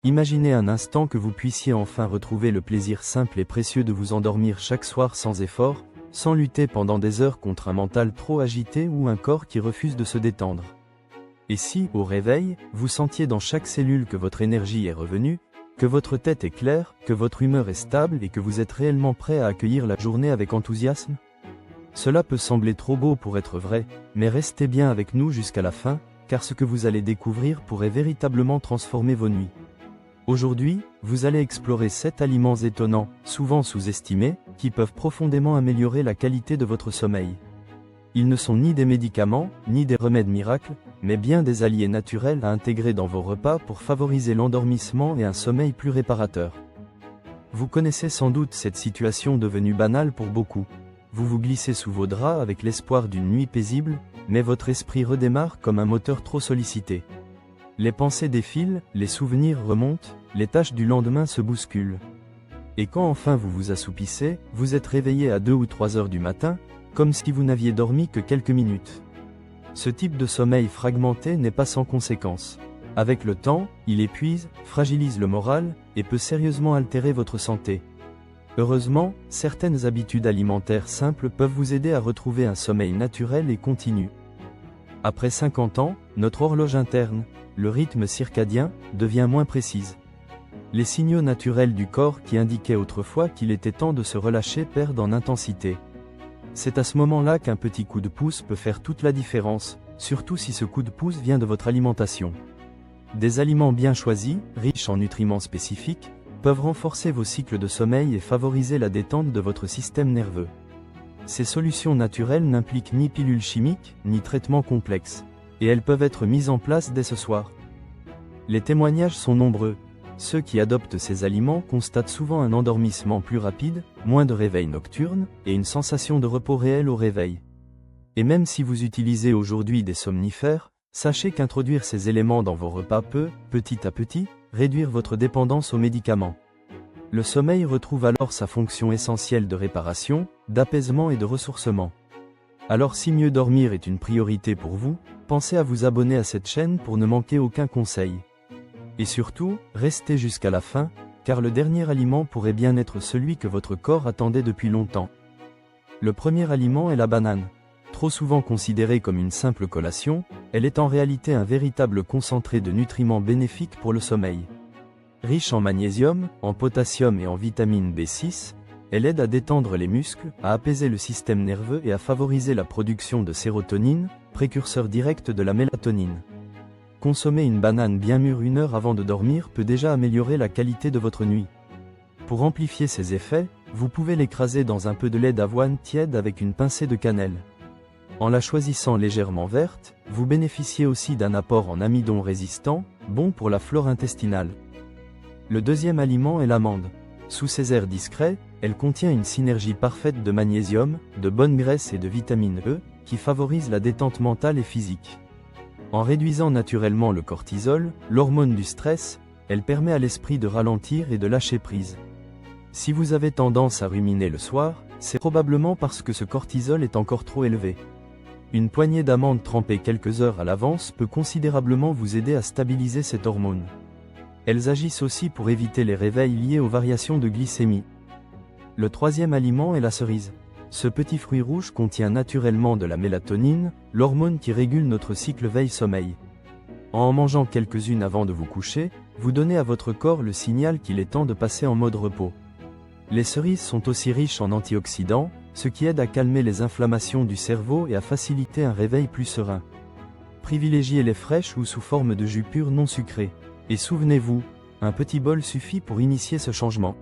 Imaginez un instant que vous puissiez enfin retrouver le plaisir simple et précieux de vous endormir chaque soir sans effort, sans lutter pendant des heures contre un mental trop agité ou un corps qui refuse de se détendre. Et si, au réveil, vous sentiez dans chaque cellule que votre énergie est revenue, que votre tête est claire, que votre humeur est stable et que vous êtes réellement prêt à accueillir la journée avec enthousiasme? Cela peut sembler trop beau pour être vrai, mais restez bien avec nous jusqu'à la fin, car ce que vous allez découvrir pourrait véritablement transformer vos nuits. Aujourd'hui, vous allez explorer 7 aliments étonnants, souvent sous-estimés, qui peuvent profondément améliorer la qualité de votre sommeil. Ils ne sont ni des médicaments, ni des remèdes miracles, mais bien des alliés naturels à intégrer dans vos repas pour favoriser l'endormissement et un sommeil plus réparateur. Vous connaissez sans doute cette situation devenue banale pour beaucoup. Vous vous glissez sous vos draps avec l'espoir d'une nuit paisible, mais votre esprit redémarre comme un moteur trop sollicité. Les pensées défilent, les souvenirs remontent, les tâches du lendemain se bousculent. Et quand enfin vous vous assoupissez, vous êtes réveillé à 2 ou 3 heures du matin, comme si vous n'aviez dormi que quelques minutes. Ce type de sommeil fragmenté n'est pas sans conséquences. Avec le temps, il épuise, fragilise le moral, et peut sérieusement altérer votre santé. Heureusement, certaines habitudes alimentaires simples peuvent vous aider à retrouver un sommeil naturel et continu. Après 50 ans, notre horloge interne, le rythme circadien, devient moins précise. Les signaux naturels du corps qui indiquaient autrefois qu'il était temps de se relâcher perdent en intensité. C'est à ce moment-là qu'un petit coup de pouce peut faire toute la différence, surtout si ce coup de pouce vient de votre alimentation. Des aliments bien choisis, riches en nutriments spécifiques, peuvent renforcer vos cycles de sommeil et favoriser la détente de votre système nerveux. Ces solutions naturelles n'impliquent ni pilules chimiques, ni traitements complexes, et elles peuvent être mises en place dès ce soir. Les témoignages sont nombreux. Ceux qui adoptent ces aliments constatent souvent un endormissement plus rapide, moins de réveils nocturnes, et une sensation de repos réel au réveil. Et même si vous utilisez aujourd'hui des somnifères, sachez qu'introduire ces éléments dans vos repas peut, petit à petit, réduire votre dépendance aux médicaments. Le sommeil retrouve alors sa fonction essentielle de réparation, d'apaisement et de ressourcement. Alors si mieux dormir est une priorité pour vous, pensez à vous abonner à cette chaîne pour ne manquer aucun conseil. Et surtout, restez jusqu'à la fin, car le dernier aliment pourrait bien être celui que votre corps attendait depuis longtemps. Le premier aliment est la banane. Trop souvent considérée comme une simple collation, elle est en réalité un véritable concentré de nutriments bénéfiques pour le sommeil. Riche en magnésium, en potassium et en vitamine B6, elle aide à détendre les muscles, à apaiser le système nerveux et à favoriser la production de sérotonine, précurseur direct de la mélatonine. Consommer une banane bien mûre 1 heure avant de dormir peut déjà améliorer la qualité de votre nuit. Pour amplifier ses effets, vous pouvez l'écraser dans un peu de lait d'avoine tiède avec une pincée de cannelle. En la choisissant légèrement verte, vous bénéficiez aussi d'un apport en amidon résistant, bon pour la flore intestinale. Le deuxième aliment est l'amande. Sous ses airs discrets, elle contient une synergie parfaite de magnésium, de bonne graisse et de vitamine E, qui favorise la détente mentale et physique. En réduisant naturellement le cortisol, l'hormone du stress, elle permet à l'esprit de ralentir et de lâcher prise. Si vous avez tendance à ruminer le soir, c'est probablement parce que ce cortisol est encore trop élevé. Une poignée d'amandes trempées quelques heures à l'avance peut considérablement vous aider à stabiliser cette hormone. Elles agissent aussi pour éviter les réveils liés aux variations de glycémie. Le troisième aliment est la cerise. Ce petit fruit rouge contient naturellement de la mélatonine, l'hormone qui régule notre cycle veille-sommeil. En mangeant quelques-unes avant de vous coucher, vous donnez à votre corps le signal qu'il est temps de passer en mode repos. Les cerises sont aussi riches en antioxydants, ce qui aide à calmer les inflammations du cerveau et à faciliter un réveil plus serein. Privilégiez les fraîches ou sous forme de jus pur non sucré. Et souvenez-vous, un petit bol suffit pour initier ce changement.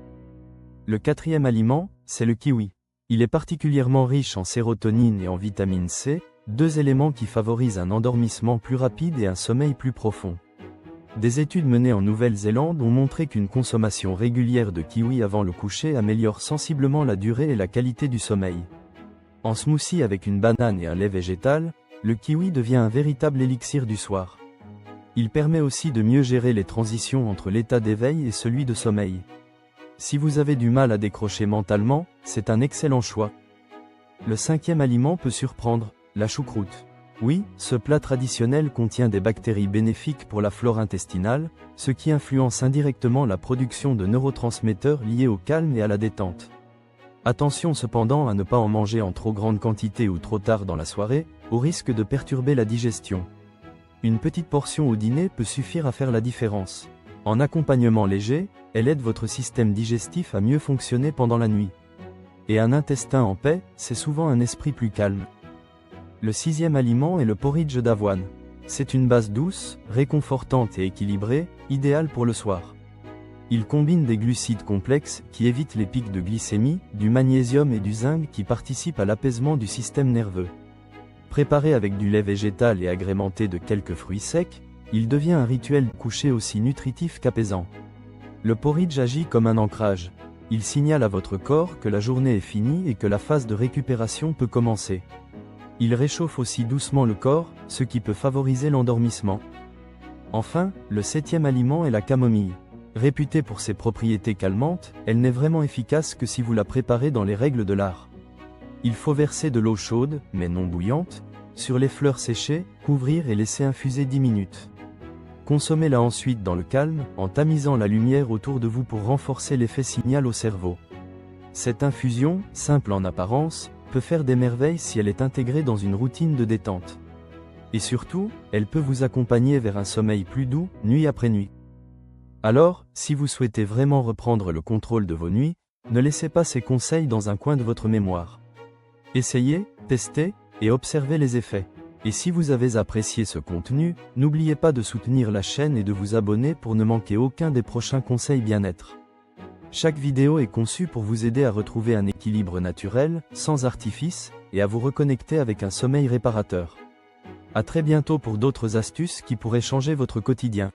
Le quatrième aliment, c'est le kiwi. Il est particulièrement riche en sérotonine et en vitamine C, 2 éléments qui favorisent un endormissement plus rapide et un sommeil plus profond. Des études menées en Nouvelle-Zélande ont montré qu'une consommation régulière de kiwi avant le coucher améliore sensiblement la durée et la qualité du sommeil. En smoothie avec une banane et un lait végétal, le kiwi devient un véritable élixir du soir. Il permet aussi de mieux gérer les transitions entre l'état d'éveil et celui de sommeil. Si vous avez du mal à décrocher mentalement, c'est un excellent choix. Le cinquième aliment peut surprendre, la choucroute. Oui, ce plat traditionnel contient des bactéries bénéfiques pour la flore intestinale, ce qui influence indirectement la production de neurotransmetteurs liés au calme et à la détente. Attention cependant à ne pas en manger en trop grande quantité ou trop tard dans la soirée, au risque de perturber la digestion. Une petite portion au dîner peut suffire à faire la différence. En accompagnement léger, elle aide votre système digestif à mieux fonctionner pendant la nuit. Et un intestin en paix, c'est souvent un esprit plus calme. Le 6e aliment est le porridge d'avoine. C'est une base douce, réconfortante et équilibrée, idéale pour le soir. Il combine des glucides complexes qui évitent les pics de glycémie, du magnésium et du zinc qui participent à l'apaisement du système nerveux. Préparé avec du lait végétal et agrémenté de quelques fruits secs, il devient un rituel de coucher aussi nutritif qu'apaisant. Le porridge agit comme un ancrage. Il signale à votre corps que la journée est finie et que la phase de récupération peut commencer. Il réchauffe aussi doucement le corps, ce qui peut favoriser l'endormissement. Enfin, le 7e aliment est la camomille. Réputée pour ses propriétés calmantes, elle n'est vraiment efficace que si vous la préparez dans les règles de l'art. Il faut verser de l'eau chaude, mais non bouillante, sur les fleurs séchées, couvrir et laisser infuser 10 minutes. Consommez-la ensuite dans le calme, en tamisant la lumière autour de vous pour renforcer l'effet signal au cerveau. Cette infusion, simple en apparence, peut faire des merveilles si elle est intégrée dans une routine de détente. Et surtout, elle peut vous accompagner vers un sommeil plus doux, nuit après nuit. Alors, si vous souhaitez vraiment reprendre le contrôle de vos nuits, ne laissez pas ces conseils dans un coin de votre mémoire. Essayez, testez, et observez les effets. Et si vous avez apprécié ce contenu, n'oubliez pas de soutenir la chaîne et de vous abonner pour ne manquer aucun des prochains conseils bien-être. Chaque vidéo est conçue pour vous aider à retrouver un équilibre naturel, sans artifice, et à vous reconnecter avec un sommeil réparateur. À très bientôt pour d'autres astuces qui pourraient changer votre quotidien.